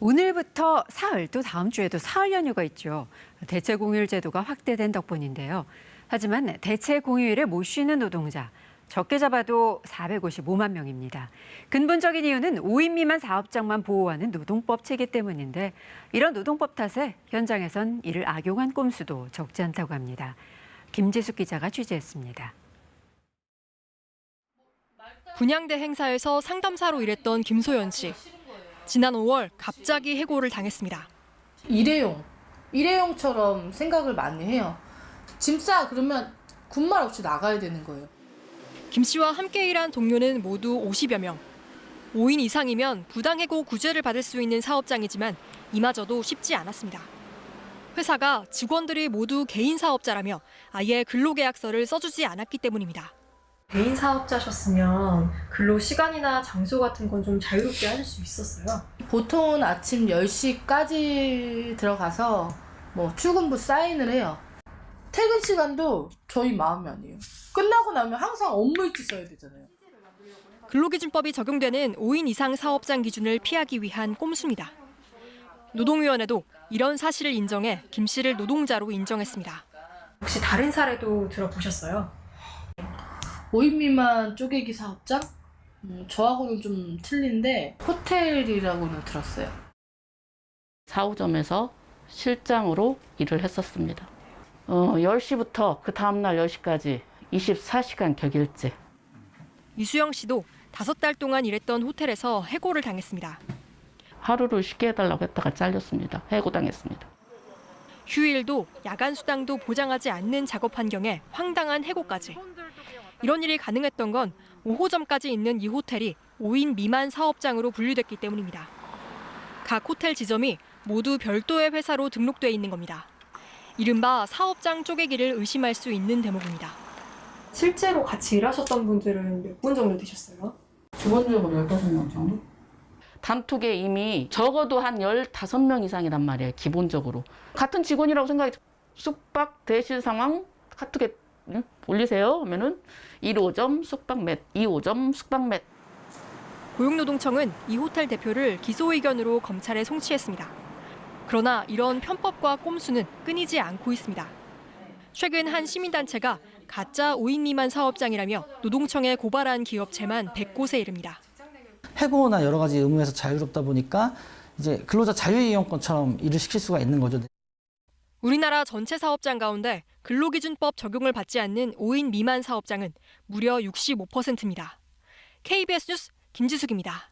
오늘부터 사흘, 또 다음 주에도 사흘 연휴가 있죠. 대체 공휴일 제도가 확대된 덕분인데요. 하지만 대체 공휴일에 못 쉬는 노동자, 적게 잡아도 455만 명입니다. 근본적인 이유는 5인 미만 사업장만 보호하는 노동법 체계 때문인데 이런 노동법 탓에 현장에선 이를 악용한 건수도 적지 않다고 합니다. 김지숙 기자가 취재했습니다. 분양대 행사에서 상담사로 일했던 김소연 씨. 지난 5월 갑자기 해고를 당했습니다. 일회용처럼 생각을 많이 해요. 짐 싸 그러면 군말 없이 나가야 되는 거예요. 김 씨와 함께 일한 동료는 모두 50여 명. 5인 이상이면 부당해고 구제를 받을 수 있는 사업장이지만 이마저도 쉽지 않았습니다. 회사가 직원들이 모두 개인 사업자라며 아예 근로계약서를 써주지 않았기 때문입니다. 개인 사업자셨으면 근로 시간이나 장소 같은 건 좀 자유롭게 하실 수 있었어요? 보통은 아침 10시까지 들어가서 출근부 사인을 해요. 퇴근 시간도 저희 마음이 아니에요. 끝나고 나면 항상 업무일지 써야 되잖아요. 근로기준법이 적용되는 5인 이상 사업장 기준을 피하기 위한 꼼수입니다. 노동위원회도 이런 사실을 인정해 김 씨를 노동자로 인정했습니다. 혹시 다른 사례도 들어보셨어요? 5인 미만 쪼개기 사업장? 저하고는 좀 틀린데 호텔이라고는 들었어요. 4호점에서 실장으로 일을 했었습니다. 10시부터 그 다음날 10시까지 24시간 격일제. 이수영 씨도 5달 동안 일했던 호텔에서 해고를 당했습니다. 하루를 쉬게 해달라고 했다가 잘렸습니다. 해고당했습니다. 휴일도 야간 수당도 보장하지 않는 작업 환경에 황당한 해고까지. 이런 일이 가능했던 건 5호점까지 있는 이 호텔이 5인 미만 사업장으로 분류됐기 때문입니다. 각 호텔 지점이 모두 별도의 회사로 등록돼 있는 겁니다. 이른바 사업장 쪼개기를 의심할 수 있는 대목입니다. 실제로 같이 일하셨던 분들은 몇 분 정도 되셨어요? 직원적으로 15명 정도? 단톡에 이미 적어도 한 15명 이상이란 말이에요, 기본적으로. 같은 직원이라고 생각이 숙박 대실 상황 카톡에 올리세요 하면은 1호점 숙박 맷, 2호점 숙박 맷. 고용노동청은 이 호텔 대표를 기소 의견으로 검찰에 송치했습니다. 그러나 이런 편법과 꼼수는 끊이지 않고 있습니다. 최근 한 시민단체가 가짜 5인 미만 사업장이라며 노동청에 고발한 기업체만 100곳에 이릅니다. 해고나 여러 가지 의무에서 자유롭다 보니까 이제 근로자 자유이용권처럼 일을 시킬 수가 있는 거죠. 우리나라 전체 사업장 가운데 근로기준법 적용을 받지 않는 5인 미만 사업장은 무려 65%입니다. KBS 뉴스 김지숙입니다.